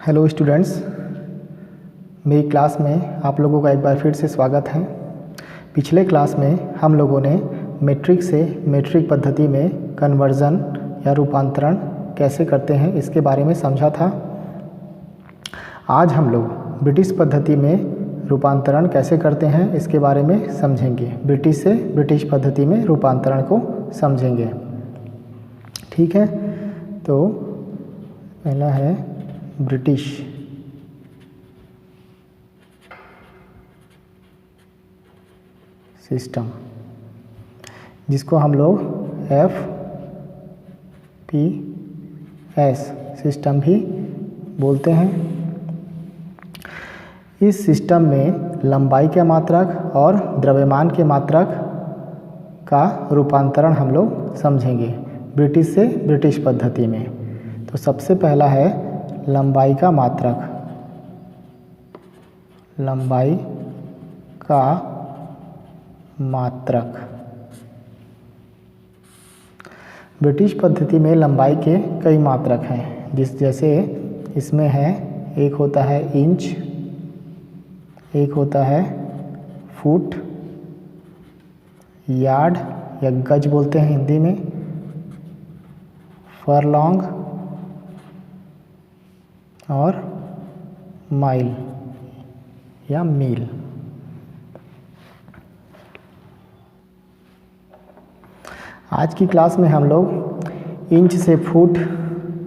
Hello students, मेरी class में आप लोगों का एक बार फिर से स्वागत है। पिछले क्लास में हम लोगों ने मैट्रिक से मेट्रिक पद्धति में कन्वर्जन या रूपांतरण कैसे करते हैं इसके बारे में समझा था। आज हम लोग ब्रिटिश पद्धति में रूपांतरण कैसे करते हैं इसके बारे में समझेंगे। ब्रिटिश से ब्रिटिश पद्धति में रूपांतरण को समझेंगे। ठीक है, तो पहला है ब्रिटिश। सिस्टम, जिसको हम लोग FPS सिस्टम भी बोलते हैं। इस सिस्टम में लंबाई के मात्रक और द्रव्यमान के मात्रक का रूपांतरण हम लोग समझेंगे ब्रिटिश से ब्रिटिश पद्धति में। तो सबसे पहला है लंबाई का मात्रक। लंबाई का मात्रक। ब्रिटिश पद्धति में लंबाई के कई मात्रक हैं, जैसे इसमें है, एक होता है इंच, एक होता है फुट, यार्ड या गज बोलते हैं हिंदी में, फरलॉन्ग और माइल या मील। आज की क्लास में हम लोग इंच से फुट,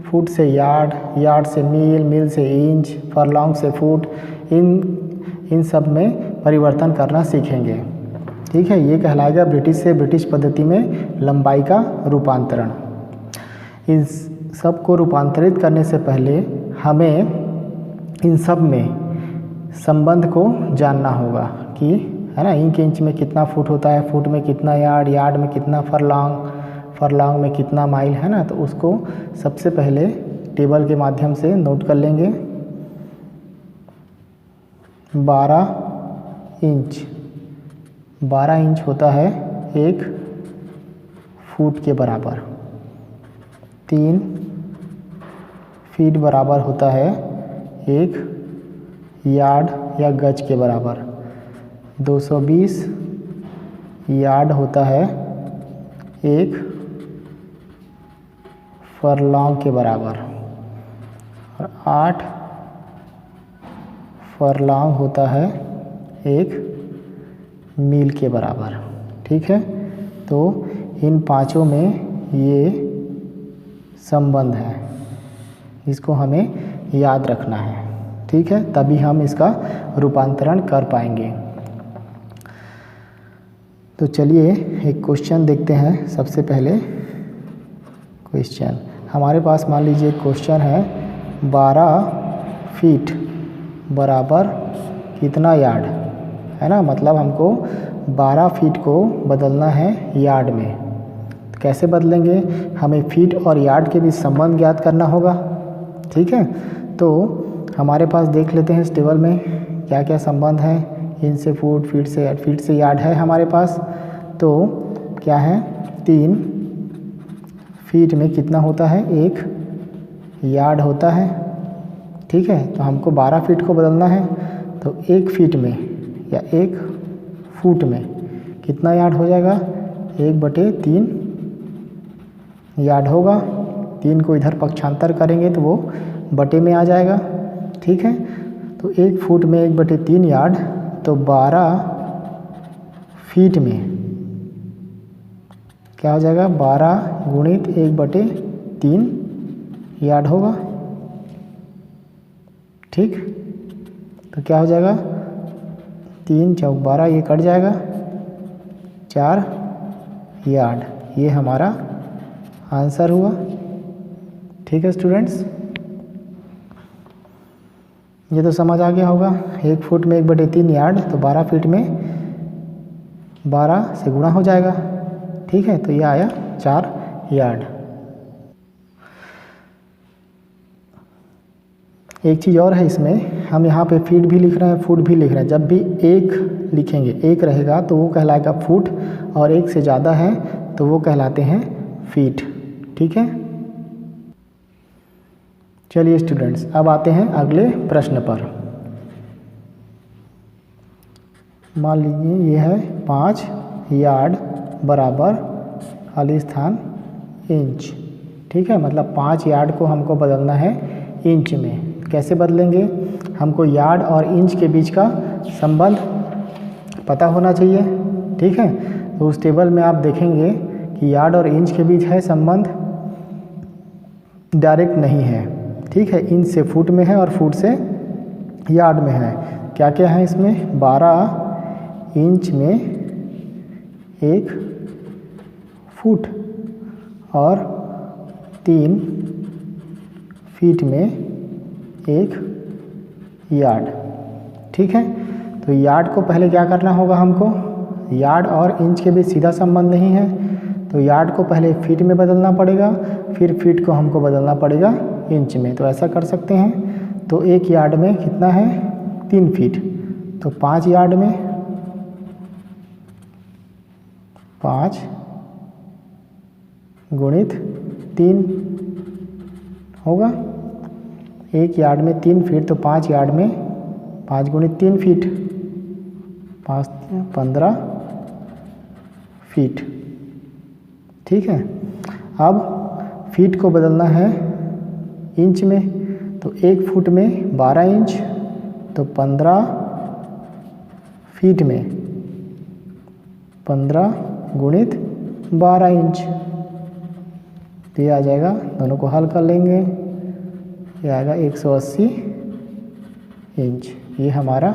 फुट से यार्ड, यार्ड से मील, मील से इंच, फरलॉन्ग से फुट, इन सब में परिवर्तन करना सीखेंगे। ठीक है, ये कहलाएगा ब्रिटिश से ब्रिटिश पद्धति में लंबाई का रूपांतरण। इन सब को रूपांतरित करने से पहले हमें इन सब में संबंध को जानना होगा कि है ना, इंच में कितना फुट होता है, फुट में कितना यार्ड, यार्ड में कितना फरलॉन्ग, फरलॉन्ग में कितना माइल, है ना। तो उसको सबसे पहले टेबल के माध्यम से नोट कर लेंगे। 12 इंच, 12 इंच होता है 1 फुट के बराबर। 3 फीट बराबर होता है 1 यार्ड या गज के बराबर। 220 यार्ड होता है 1 फरलॉन्ग के बराबर। और 8 फरलॉन्ग होता है 1 मील के बराबर। ठीक है, तो इन पांचों में ये संबंध है, इसको हमें याद रखना है। ठीक है, तभी हम इसका रूपांतरण कर पाएंगे। तो चलिए एक क्वेश्चन देखते हैं। सबसे पहले क्वेश्चन हमारे पास, मान लीजिए क्वेश्चन है 12 फीट बराबर कितना यार्ड, है ना। मतलब हमको 12 फीट को बदलना है यार्ड में। तो कैसे बदलेंगे, हमें फीट और यार्ड के बीच संबंध ज्ञात करना होगा। ठीक है, तो हमारे पास देख लेते हैं इस टेबल में क्या क्या संबंध है। इंच से फुट, फीट से यार्ड है हमारे पास। तो क्या है, 3 फीट में कितना होता है, 1 यार्ड होता है। ठीक है, तो हमको 12 फीट को बदलना है, तो 1 फीट में या 1 फुट में कितना यार्ड हो जाएगा, 1/3 यार्ड होगा। 3 को इधर पक्षांतर करेंगे तो वो बटे में आ जाएगा। ठीक है, तो 1 फुट में 1/3 यार्ड, तो 12 फीट में क्या हो जाएगा, 12 गुणित 1/3 यार्ड होगा। ठीक, तो क्या हो जाएगा, 3 चौक 12, ये कट जाएगा, 4 यार्ड। ये हमारा आंसर हुआ। ठीक है स्टूडेंट्स, ये तो समझ आ गया होगा। 1 फुट में 1/3 यार्ड, तो 12 फीट में 12 से गुणा हो जाएगा। ठीक है, तो ये आया 4 यार्ड। एक चीज़ और है इसमें, हम यहाँ पे फीट भी लिख रहे हैं, फुट भी लिख रहे हैं। जब भी 1 लिखेंगे, 1 रहेगा तो वो कहलाएगा फुट, और 1 से ज़्यादा है तो वो कहलाते हैं फीट। ठीक है, चलिए स्टूडेंट्स, अब आते हैं अगले प्रश्न पर। मान लीजिए ये है 5 यार्ड बराबर खाली स्थान इंच। ठीक है, मतलब 5 यार्ड को हमको बदलना है इंच में। कैसे बदलेंगे? हमको यार्ड और इंच के बीच का संबंध पता होना चाहिए। ठीक है, तो उस टेबल में आप देखेंगे कि यार्ड और इंच के बीच है संबंध, डायरेक्ट नहीं है। ठीक है, इंच से फुट में है और फुट से यार्ड में है। क्या क्या है इसमें? 12 इंच में 1 फुट और 3 फीट में 1 यार्ड। ठीक है, तो यार्ड को पहले क्या करना होगा हमको? यार्ड और इंच के बीच सीधा संबंध नहीं है, तो यार्ड को पहले फीट में बदलना पड़ेगा, फिर फीट को हमको बदलना पड़ेगा इंच में। तो ऐसा कर सकते हैं। तो 1 यार्ड में कितना है? 3 फीट। तो 5 यार्ड में 5 गुणित 3 होगा। 1 यार्ड में 3 फीट, तो 5 यार्ड में 5 गुणित 3 फीट, 5 15 फीट। ठीक है, अब फीट को बदलना है इंच में, तो 1 फुट में 12 इंच, तो 15 फीट में 15 गुणित 12 इंच। तो ये आ जाएगा, दोनों को हल कर लेंगे, ये आएगा 180 इंच। ये हमारा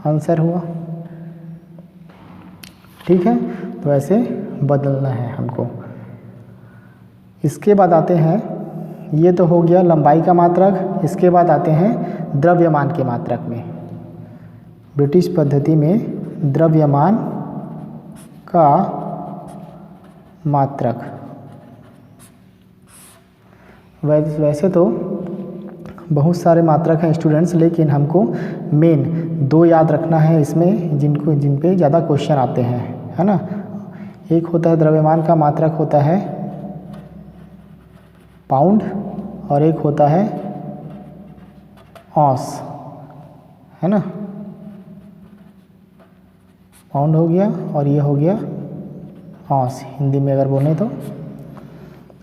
आंसर हुआ। ठीक है, तो ऐसे बदलना है हमको। इसके बाद आते हैं, ये तो हो गया लंबाई का मात्रक। इसके बाद आते हैं द्रव्यमान के मात्रक में। ब्रिटिश पद्धति में द्रव्यमान का मात्रक। वैसे तो बहुत सारे मात्रक हैं स्टूडेंट्स, लेकिन हमको मेन 2 याद रखना है इसमें, जिन पे ज़्यादा क्वेश्चन आते हैं, है ना। एक होता है द्रव्यमान का मात्रक होता है पाउंड, और एक होता है औंस, है ना। पाउंड हो गया और ये हो गया औंस, हिंदी में अगर बोलें तो।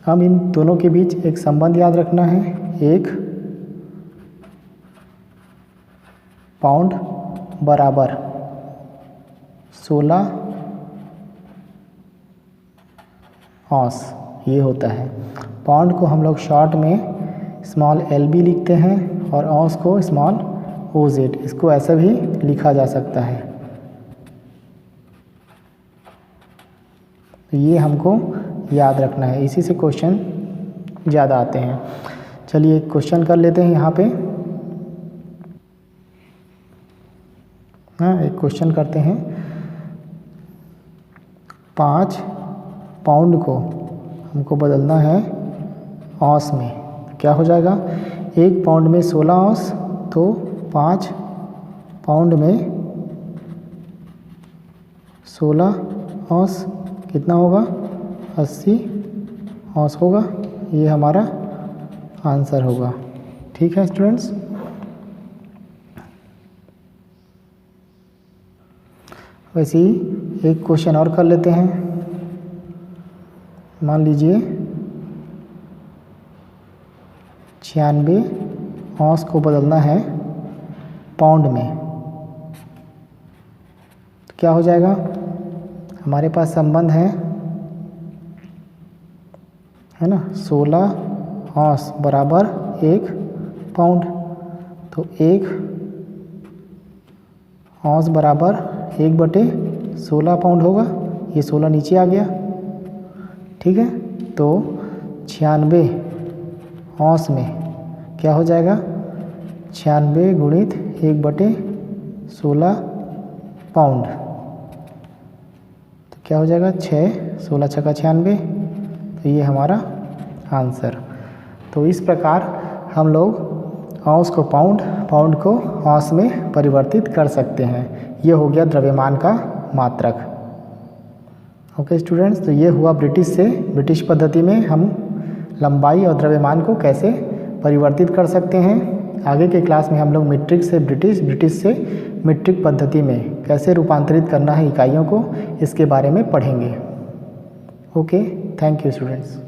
हम इन दोनों के बीच एक संबंध याद रखना है। 1 पाउंड बराबर 16 औंस, ये होता है। पाउंड को हम लोग शॉर्ट में स्मॉल LB लिखते हैं और औंस को स्मॉल OZ। इसको ऐसा भी लिखा जा सकता है। तो ये हमको याद रखना है, इसी से क्वेश्चन ज़्यादा आते हैं। चलिए एक क्वेश्चन कर लेते हैं यहाँ पे। हाँ, एक क्वेश्चन करते हैं। 5 पाउंड को हमको बदलना है औंस में। क्या हो जाएगा? 1 पाउंड में 16 औंस, तो 5 पाउंड में 16 औंस कितना होगा? 80 औंस होगा। ये हमारा आंसर होगा। ठीक है स्टूडेंट्स, वैसे ही एक क्वेश्चन और कर लेते हैं। मान लीजिए 96 औंस को बदलना है पाउंड में। तो क्या हो जाएगा? हमारे पास संबंध है ना, 16 औंस बराबर 1 पाउंड। तो 1 औंस बराबर 1/16 पाउंड होगा। ये 16 नीचे आ गया। ठीक है, तो 96 औंस में क्या हो जाएगा? 96 गुणित 1/16 पाउंड। तो क्या हो जाएगा? 6, 16 छक्का 96। तो ये हमारा आंसर। तो इस प्रकार हम लोग औंस को पाउंड, पाउंड को औंस में परिवर्तित कर सकते हैं। ये हो गया द्रव्यमान का मात्रक। ओके स्टूडेंट्स, तो ये हुआ ब्रिटिश पद्धति में हम लंबाई और द्रव्यमान को कैसे परिवर्तित कर सकते हैं। आगे के क्लास में हम लोग मीट्रिक से ब्रिटिश, ब्रिटिश से मीट्रिक पद्धति में कैसे रूपांतरित करना है इकाइयों को, इसके बारे में पढ़ेंगे। Okay, thank you students.